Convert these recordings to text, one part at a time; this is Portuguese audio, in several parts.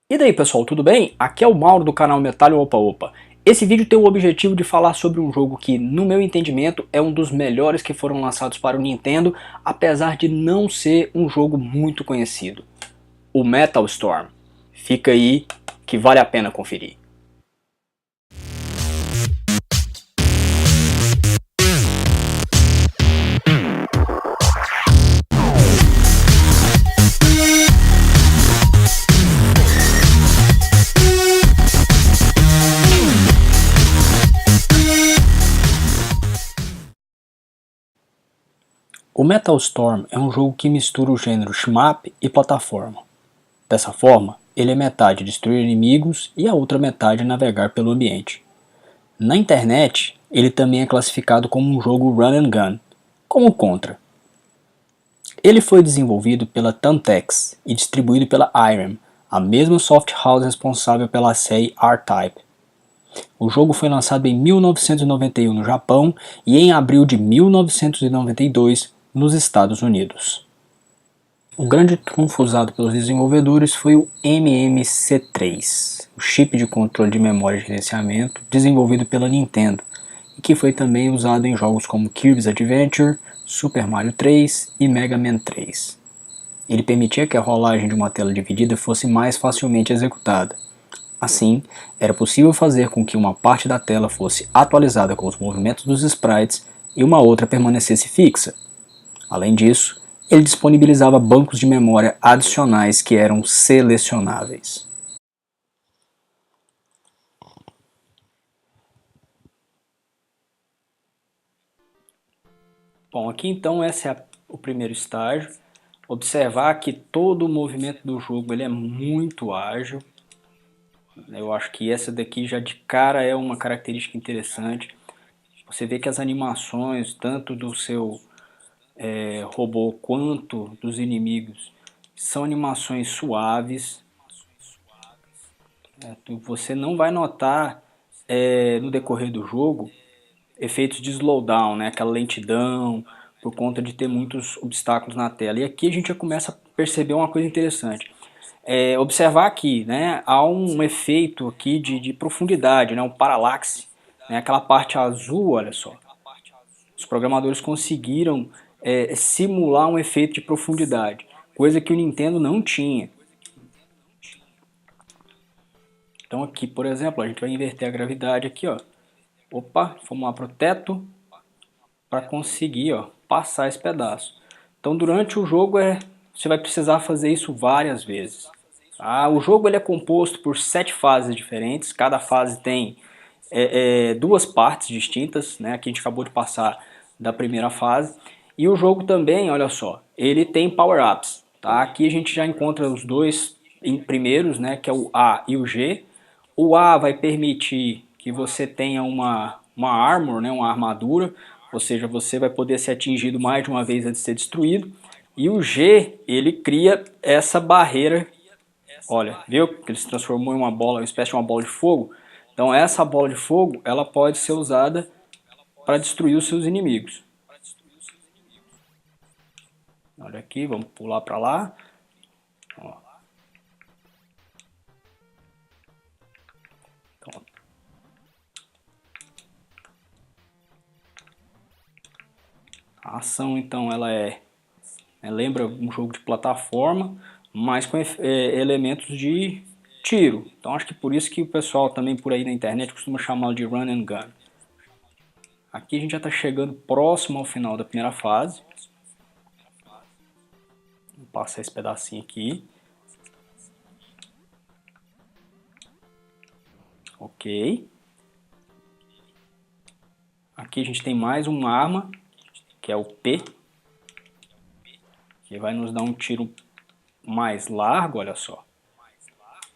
E daí pessoal, tudo bem? Aqui é o Mauro do canal Metalho Opa Opa. Esse vídeo tem o objetivo de falar sobre um jogo que, no meu entendimento, é um dos melhores que foram lançados para o Nintendo, apesar de não ser um jogo muito conhecido. O Metal Storm. Fica aí que vale a pena conferir. O Metal Storm é um jogo que mistura o gênero shmup e plataforma. Dessa forma, ele é metade destruir inimigos e a outra metade navegar pelo ambiente. Na internet, ele também é classificado como um jogo run and gun, como o Contra. Ele foi desenvolvido pela Tantex e distribuído pela Irem, a mesma soft house responsável pela série R-Type. O jogo foi lançado em 1991 no Japão e em abril de 1992 nos Estados Unidos. O grande trunfo usado pelos desenvolvedores foi o MMC3, o chip de controle de memória de gerenciamento desenvolvido pela Nintendo, e que foi também usado em jogos como Kirby's Adventure, Super Mario 3 e Mega Man 3. Ele permitia que a rolagem de uma tela dividida fosse mais facilmente executada. Assim, era possível fazer com que uma parte da tela fosse atualizada com os movimentos dos sprites e uma outra permanecesse fixa. Além disso, ele disponibilizava bancos de memória adicionais que eram selecionáveis. Bom, aqui então esse é o primeiro estágio. Observar que todo o movimento do jogo ele é muito ágil. Eu acho que essa daqui já de cara é uma característica interessante. Você vê que as animações, tanto do seu robô quanto dos inimigos, são animações suaves. Você não vai notar no decorrer do jogo efeitos de slowdown, né? Aquela lentidão, por conta de ter muitos obstáculos na tela. E aqui a gente já começa a perceber uma coisa interessante. Observar aqui, né, há um efeito aqui de profundidade, né, um paralaxe, né, aquela parte azul, olha só. Os programadores conseguiram simular um efeito de profundidade, coisa que o Nintendo não tinha. Então aqui, por exemplo, a gente vai inverter a gravidade aqui, ó. Opa, vamos lá para o teto para conseguir, ó, passar esse pedaço. Então durante o jogo você vai precisar fazer isso várias vezes. O jogo ele é composto por 7 fases diferentes, cada fase tem duas partes distintas, né? Aqui a gente acabou de passar da primeira fase. E o jogo também, olha só, ele tem power-ups. Tá? Aqui a gente já encontra os dois primeiros, né? Que é o A e o G. O A vai permitir que você tenha uma armor, né? Uma armadura, ou seja, você vai poder ser atingido mais de uma vez antes de ser destruído. E o G, ele cria essa barreira. Olha, viu que ele se transformou em uma bola, uma espécie de uma bola de fogo? Então essa bola de fogo, ela pode ser usada para destruir os seus inimigos. Olha aqui, vamos pular para lá. Ó. Então, a ação então ela lembra um jogo de plataforma, mas com elementos de tiro. Então acho que por isso que o pessoal também por aí na internet costuma chamá-lo de run and gun. Aqui a gente já está chegando próximo ao final da primeira fase. Vou passar esse pedacinho aqui. Ok. Aqui a gente tem mais uma arma, que é o P, que vai nos dar um tiro mais largo, olha só.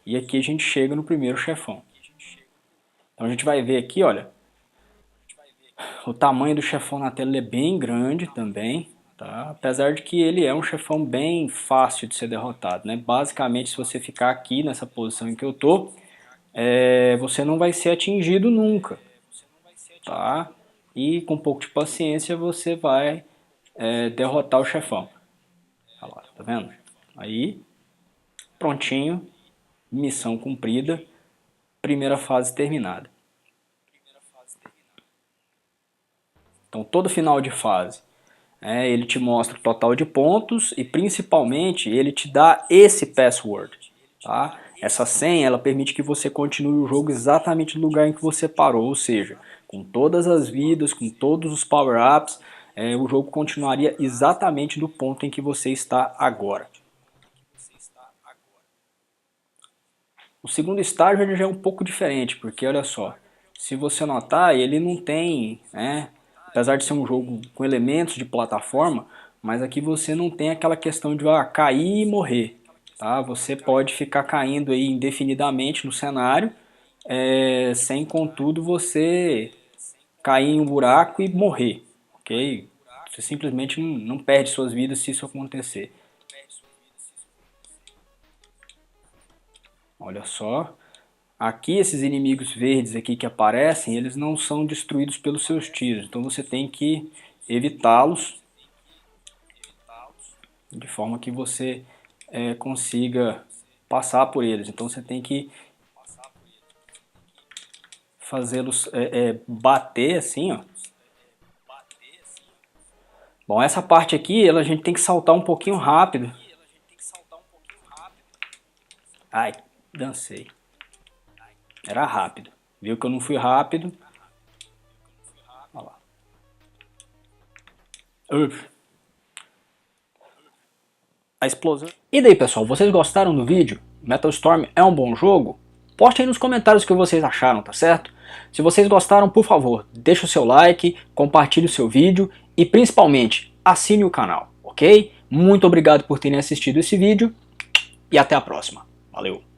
E aqui a gente chega no primeiro chefão. Então a gente vai ver aqui, olha, o tamanho do chefão na tela é bem grande também, tá? Apesar de que ele é um chefão bem fácil de ser derrotado, né? Basicamente, se você ficar aqui nessa posição em que eu tô, você não vai ser atingido nunca, tá? E com um pouco de paciência você vai derrotar o chefão. Olha lá, tá vendo? Aí, prontinho, missão cumprida, primeira fase terminada. Então todo final de fase, ele te mostra o total de pontos e principalmente ele te dá esse password. Tá? Essa senha ela permite que você continue o jogo exatamente no lugar em que você parou, ou seja, com todas as vidas, com todos os power-ups, o jogo continuaria exatamente do ponto em que você está agora. O segundo estágio ele já é um pouco diferente, porque olha só, se você notar, ele não tem, apesar de ser um jogo com elementos de plataforma, mas aqui você não tem aquela questão de cair e morrer. Tá? Você pode ficar caindo aí indefinidamente no cenário, sem contudo você cair em um buraco e morrer. Ok? Você simplesmente não perde suas vidas se isso acontecer. Olha só. Aqui esses inimigos verdes aqui que aparecem, eles não são destruídos pelos seus tiros. Então você tem que evitá-los de forma que você consiga passar por eles. Então você tem que fazê-los bater assim, ó. Bom, essa parte aqui a gente tem que saltar um pouquinho rápido. Ai, dancei. Era rápido. Viu que eu não fui rápido? Olha lá. A explosão. E daí, pessoal, vocês gostaram do vídeo? Metal Storm é um bom jogo? Poste aí nos comentários o que vocês acharam, tá certo? Se vocês gostaram, por favor, deixa o seu like, compartilhe o seu vídeo e principalmente assine o canal, ok? Muito obrigado por terem assistido esse vídeo e até a próxima. Valeu!